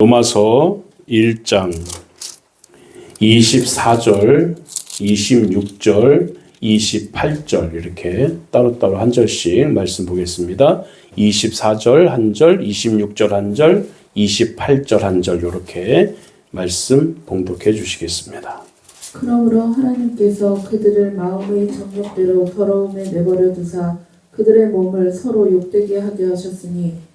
로마서 1장 24절, 26절, 28절 이렇게 따로따로 한 절씩 말씀 보겠습니다. 24절 한 절, 26절 한 절, 28절 한 절 이렇게 말씀 봉독해 주시겠습니다. 그러므로 하나님께서 그들을 마음의 정욕대로 더러움에 내버려 두사 그들의 몸을 서로 욕되게 하게 하셨으니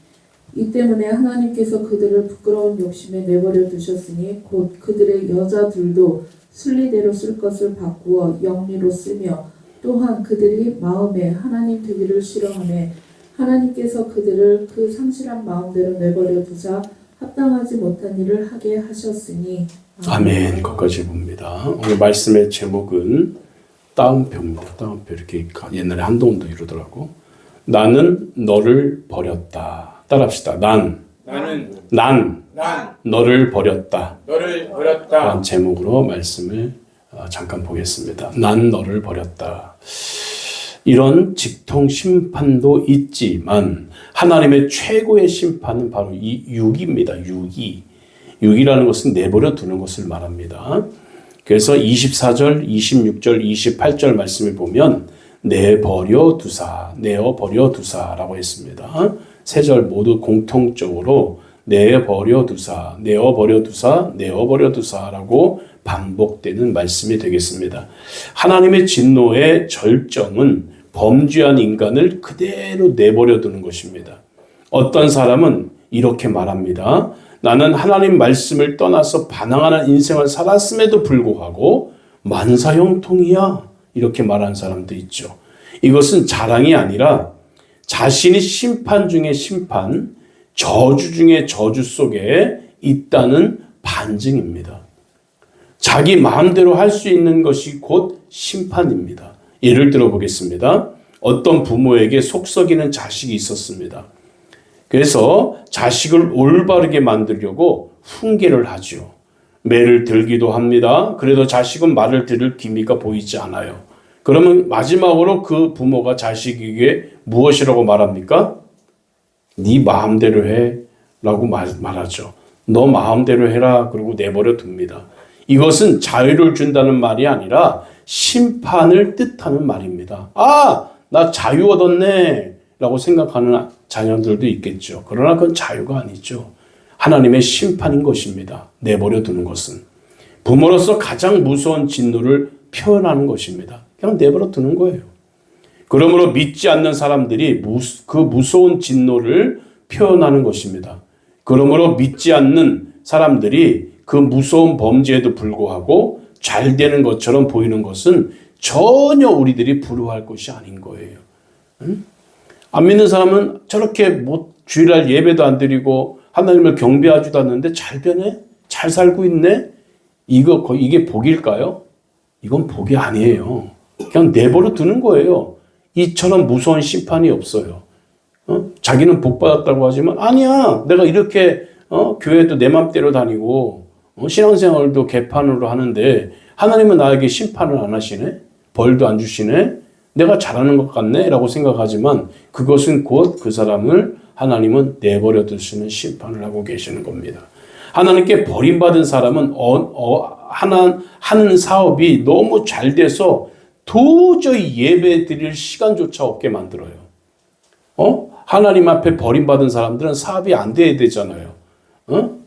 이 때문에 하나님께서 그들을 부끄러운 욕심에 내버려 두셨으니 곧 그들의 여자들도 순리대로 쓸 것을 바꾸어 영리로 쓰며 또한 그들이 마음에 하나님 되기를 싫어하며 하나님께서 그들을 그 상실한 마음대로 내버려 두사 합당하지 못한 일을 하게 하셨으니 아멘. 거기까지 봅니다. 오늘 말씀의 제목은 따옴표입니다. 따옴표 이렇게 옛날에 한동훈도 이러더라고. 나는 너를 버렸다. 따라합시다. 난 너를 버렸다. 라는 제목으로 말씀을 잠깐 보겠습니다. 난 너를 버렸다. 이런 직통 심판도 있지만 하나님의 최고의 심판은 바로 이 유기입니다. 유기라는 것은 내버려 두는 것을 말합니다. 그래서 24절, 26절, 28절 말씀을 보면 내버려 두사라고 했습니다. 세 절 모두 공통적으로 내버려 두사라고 반복되는 말씀이 되겠습니다. 하나님의 진노의 절정은 범죄한 인간을 그대로 내버려 두는 것입니다. 어떤 사람은 이렇게 말합니다. 나는 하나님 말씀을 떠나서 반항하는 인생을 살았음에도 불구하고 만사형통이야. 이렇게 말하는 사람도 있죠. 이것은 자랑이 아니라 자신이 심판 중에 심판, 저주 중에 저주 속에 있다는 반증입니다. 자기 마음대로 할 수 있는 것이 곧 심판입니다. 예를 들어 보겠습니다. 어떤 부모에게 속썩이는 자식이 있었습니다. 그래서 자식을 올바르게 만들려고 훈계를 하죠. 매를 들기도 합니다. 그래도 자식은 말을 들을 기미가 보이지 않아요. 그러면 마지막으로 그 부모가 자식에게 무엇이라고 말합니까? 네 마음대로 해 라고 말하죠. 너 마음대로 해라 그러고 내버려 둡니다. 이것은 자유를 준다는 말이 아니라 심판을 뜻하는 말입니다. 아, 나 자유 얻었네 라고 생각하는 자녀들도 있겠죠. 그러나 그건 자유가 아니죠. 하나님의 심판인 것입니다. 내버려 두는 것은. 부모로서 가장 무서운 진노를 표현하는 것입니다. 그냥 내버려 두는 거예요. 그러므로 믿지 않는 사람들이 그 무서운 진노를 표현하는 것입니다. 그러므로 믿지 않는 사람들이 그 무서운 범죄에도 불구하고 잘 되는 것처럼 보이는 것은 전혀 우리들이 부러워할 것이 아닌 거예요. 응? 안 믿는 사람은 저렇게 주일날 예배도 안 드리고 하나님을 경배하지도 않는데 잘 되네? 잘 살고 있네? 이게 복일까요? 이건 복이 아니에요. 그냥 내버려 두는 거예요. 이처럼 무서운 심판이 없어요. 자기는 복 받았다고 하지만 아니야. 내가 이렇게 교회도 내 맘대로 다니고 신앙생활도 개판으로 하는데 하나님은 나에게 심판을 안 하시네? 벌도 안 주시네? 내가 잘하는 것 같네? 라고 생각하지만 그것은 곧 그 사람을 하나님은 내버려 두시는 심판을 하고 계시는 겁니다. 하나님께 버림받은 사람은 하는 사업이 너무 잘 돼서 도저히 예배 드릴 시간조차 없게 만들어요. 하나님 앞에 버림받은 사람들은 사업이 안 돼야 되잖아요.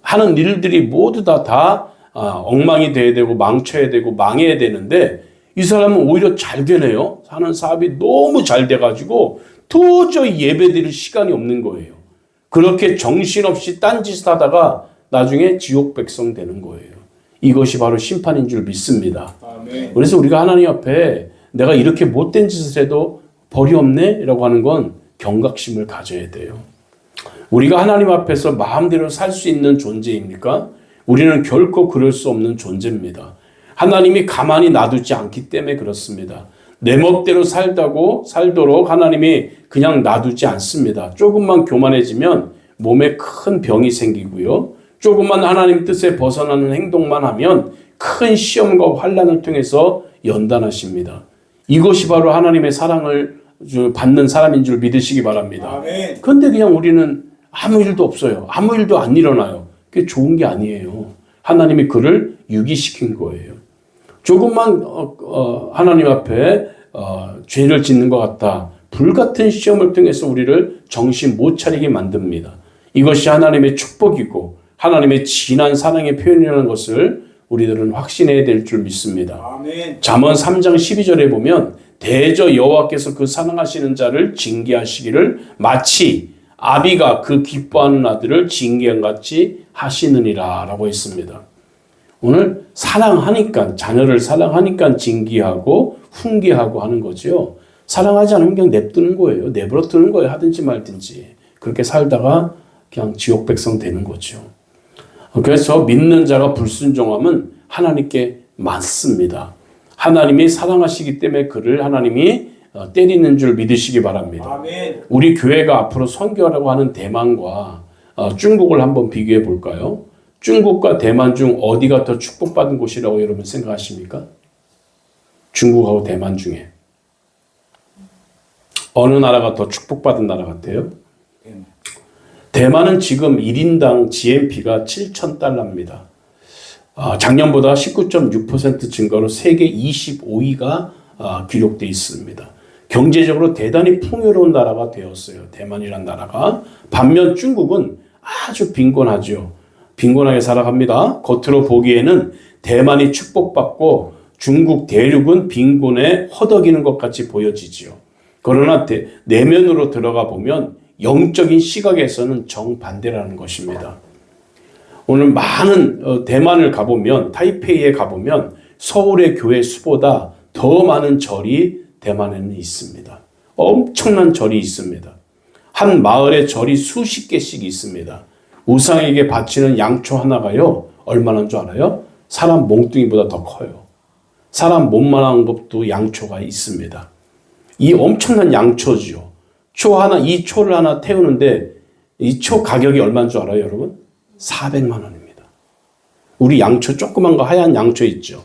하는 일들이 모두 다 엉망이 돼야 되고 망쳐야 되고 망해야 되는데 이 사람은 오히려 잘 되네요. 하는 사업이 너무 잘 돼가지고 도저히 예배 드릴 시간이 없는 거예요. 그렇게 정신없이 딴짓을 하다가 나중에 지옥 백성 되는 거예요. 이것이 바로 심판인 줄 믿습니다. 아멘. 그래서 우리가 하나님 앞에 내가 이렇게 못된 짓을 해도 벌이 없네? 라고 하는 건 경각심을 가져야 돼요. 우리가 하나님 앞에서 마음대로 살 수 있는 존재입니까? 우리는 결코 그럴 수 없는 존재입니다. 하나님이 가만히 놔두지 않기 때문에 그렇습니다. 내 멋대로 살도록 하나님이 그냥 놔두지 않습니다. 조금만 교만해지면 몸에 큰 병이 생기고요. 조금만 하나님 뜻에 벗어나는 행동만 하면 큰 시험과 환난을 통해서 연단하십니다. 이것이 바로 하나님의 사랑을 받는 사람인 줄 믿으시기 바랍니다. 그런데 그냥 우리는 아무 일도 없어요. 아무 일도 안 일어나요. 그게 좋은 게 아니에요. 하나님이 그를 유기시킨 거예요. 조금만 하나님 앞에 죄를 짓는 것 같다. 불같은 시험을 통해서 우리를 정신 못 차리게 만듭니다. 이것이 하나님의 축복이고 하나님의 진한 사랑의 표현이라는 것을 우리들은 확신해야 될 줄 믿습니다. 아멘. 잠언 3장 12절에 보면 대저 여호와께서 그 사랑하시는 자를 징계하시기를 마치 아비가 그 기뻐하는 아들을 징계한 같이 하시느니라 라고 했습니다. 오늘 사랑하니까, 자녀를 사랑하니까 징계하고 훈계하고 하는 거죠. 사랑하지 않으면 그냥 냅두는 거예요. 내버려 두는 거예요. 하든지 말든지. 그렇게 살다가 그냥 지옥 백성 되는 거죠. 그래서 믿는 자가 불순종함은 하나님께 맞습니다. 하나님이 사랑하시기 때문에 그를 하나님이 때리는 줄 믿으시기 바랍니다. 아멘. 우리 교회가 앞으로 선교하려고 하는 대만과 중국을 한번 비교해 볼까요? 중국과 대만 중 어디가 더 축복받은 곳이라고 여러분 생각하십니까? 중국하고 대만 중에 어느 나라가 더 축복받은 나라 같아요? 대만은 지금 1인당 GNP가 7,000달러입니다. 작년보다 19.6% 증가로 세계 25위가 기록되어 있습니다. 경제적으로 대단히 풍요로운 나라가 되었어요. 대만이란 나라가. 반면 중국은 아주 빈곤하죠. 빈곤하게 살아갑니다. 겉으로 보기에는 대만이 축복받고 중국 대륙은 빈곤에 허덕이는 것 같이 보여지죠. 그러나 내면으로 들어가 보면 영적인 시각에서는 정반대라는 것입니다. 오늘 많은 대만을 가보면 타이페이에 가보면 서울의 교회 수보다 더 많은 절이 대만에는 있습니다. 엄청난 절이 있습니다. 한 마을에 절이 수십 개씩 있습니다. 우상에게 바치는 양초 하나가요 얼마나인 줄 알아요? 사람 몽둥이보다 더 커요. 사람 몸만한 것도 양초가 있습니다. 이 엄청난 양초죠. 이 초를 하나 태우는데 이 초 가격이 얼마인 줄 알아요, 여러분? 400만 원입니다. 우리 양초 조그만 거 하얀 양초 있죠.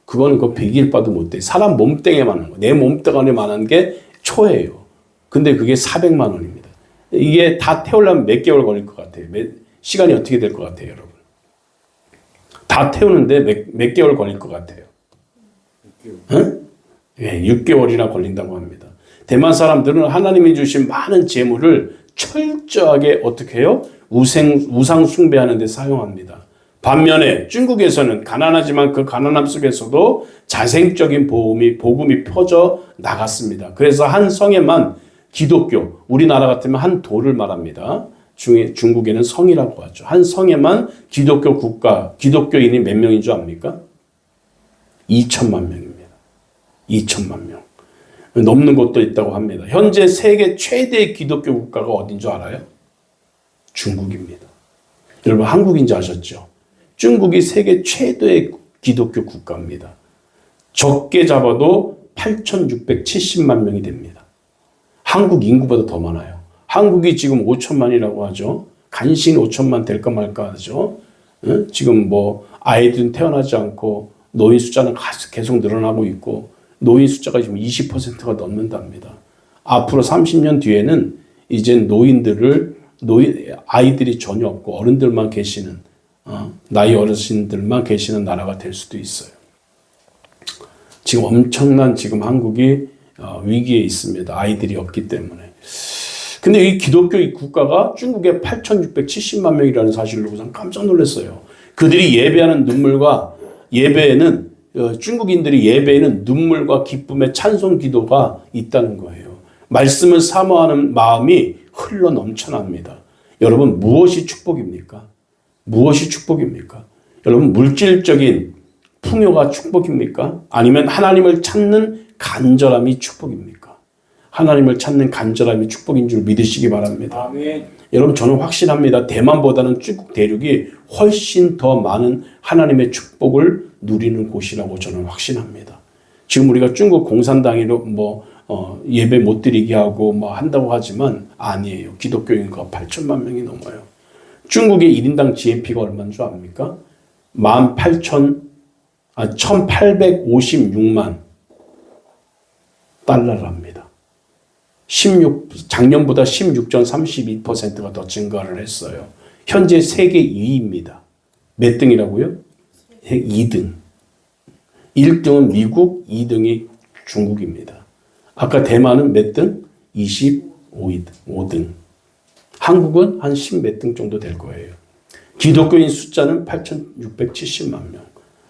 그거는 그 100일 바도 못 돼. 사람 몸뚱이만한 거. 내 몸뚱아리만한 게 초예요. 근데 그게 400만 원입니다. 이게 다 태우려면 몇 개월 걸릴 것 같아요. 시간이 어떻게 될 것 같아요, 여러분? 다 태우는데 몇 개월 걸릴 것 같아요? 6개월. 응? 네, 6개월이나 걸린다고 합니다. 대만 사람들은 하나님이 주신 많은 재물을 철저하게 어떻게 해요? 우상 숭배하는 데 사용합니다. 반면에 중국에서는 가난하지만 그 가난함 속에서도 자생적인 복음이 퍼져 나갔습니다. 그래서 한 성에만 기독교, 우리나라 같으면 한 도를 말합니다. 중국에는 성이라고 하죠. 한 성에만 기독교 국가, 기독교인이 몇 명인 줄 압니까? 2천만 명입니다. 2천만 명. 넘는 곳도 있다고 합니다. 현재 세계 최대의 기독교 국가가 어딘 줄 알아요? 중국입니다. 여러분 한국인지 아셨죠? 중국이 세계 최대의 기독교 국가입니다. 적게 잡아도 8,670만 명이 됩니다. 한국 인구보다 더 많아요. 한국이 지금 5천만이라고 하죠. 간신히 5천만 될까 말까 하죠. 지금 뭐 아이들은 태어나지 않고 노인 숫자는 계속 늘어나고 있고 노인 숫자가 지금 20%가 넘는답니다. 앞으로 30년 뒤에는 이제 아이들이 전혀 없고 어른들만 계시는 나이 어르신들만 계시는 나라가 될 수도 있어요. 지금 엄청난 지금 한국이 위기에 있습니다. 아이들이 없기 때문에. 근데 이 기독교 국가가 중국에 8,670만 명이라는 사실을 보고서 깜짝 놀랐어요. 그들이 예배하는 예배에는 중국인들이 예배에는 눈물과 기쁨의 찬송 기도가 있다는 거예요. 말씀을 사모하는 마음이 흘러 넘쳐납니다. 여러분 무엇이 축복입니까? 무엇이 축복입니까? 여러분 물질적인 풍요가 축복입니까? 아니면 하나님을 찾는 간절함이 축복입니까? 하나님을 찾는 간절함이 축복인 줄 믿으시기 바랍니다. 아멘. 여러분 저는 확신합니다. 대만보다는 중국 대륙이 훨씬 더 많은 하나님의 축복을 누리는 곳이라고 저는 확신합니다. 지금 우리가 중국 공산당으로 예배 못 드리게 하고 한다고 하지만 아니에요. 기독교인과 8천만 명이 넘어요. 중국의 1인당 GNP가 얼마인 줄 압니까? 1,856만 달러랍니다. 작년보다 16.32%가 더 증가를 했어요. 현재 세계 2위입니다. 몇 등이라고요? 2등. 1등은 미국, 2등이 중국입니다. 아까 대만은 몇 등? 25등. 한국은 한 10 몇 등 정도 될 거예요. 기독교인 숫자는 8,670만 명.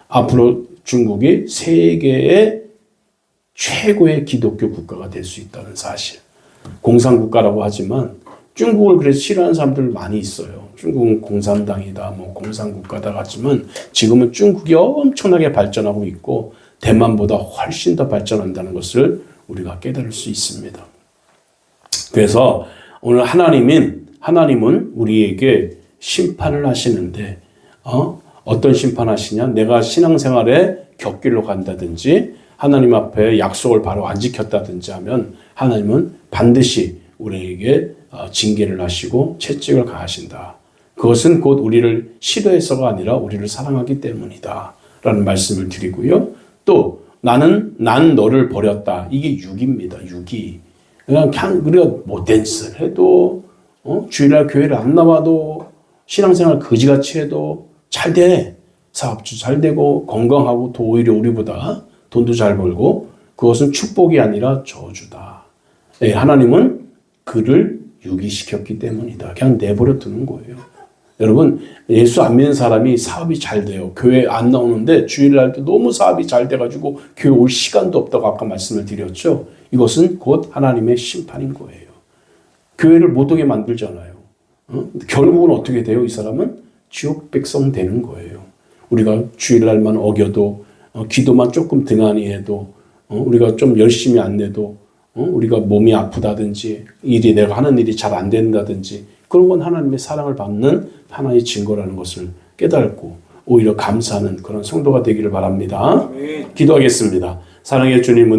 앞으로 중국이 세계의 최고의 기독교 국가가 될 수 있다는 사실. 공산국가라고 하지만 중국을 그래서 싫어하는 사람들 많이 있어요. 중국은 공산당이다, 뭐 공산국가다 같지만 지금은 중국이 엄청나게 발전하고 있고 대만보다 훨씬 더 발전한다는 것을 우리가 깨달을 수 있습니다. 그래서 오늘 하나님은 우리에게 심판을 하시는데 어떤 심판하시냐? 내가 신앙생활에 곁길로 간다든지 하나님 앞에 약속을 바로 안 지켰다든지 하면 하나님은 반드시 우리에게 징계를 하시고 채찍을 가하신다. 그것은 곧 우리를 싫어해서가 아니라 우리를 사랑하기 때문이다. 라는 말씀을 드리고요. 또 난 너를 버렸다. 이게 육입니다. 육이. 그냥 우리가 못된 짓을 해도 주일날 교회를 안 나와도 신앙생활 거지같이 해도 잘 돼. 사업도 잘 되고 건강하고 또 오히려 우리보다 돈도 잘 벌고 그것은 축복이 아니라 저주다. 네, 하나님은 그를 유기시켰기 때문이다. 그냥 내버려 두는 거예요. 여러분 예수 안 믿는 사람이 사업이 잘 돼요. 교회 안 나오는데 주일날도 너무 사업이 잘 돼가지고 교회 올 시간도 없다고 아까 말씀을 드렸죠. 이것은 곧 하나님의 심판인 거예요. 교회를 못 오게 만들잖아요. 결국은 어떻게 돼요? 이 사람은 지옥 백성 되는 거예요. 우리가 주일날만 어겨도 기도만 조금 등한히 해도 우리가 좀 열심히 안 내도 우리가 몸이 아프다든지 내가 하는 일이 잘 안 된다든지 그런 건 하나님의 사랑을 받는 하나의 증거라는 것을 깨닫고 오히려 감사하는 그런 성도가 되기를 바랍니다. 기도하겠습니다. 사랑의 주님은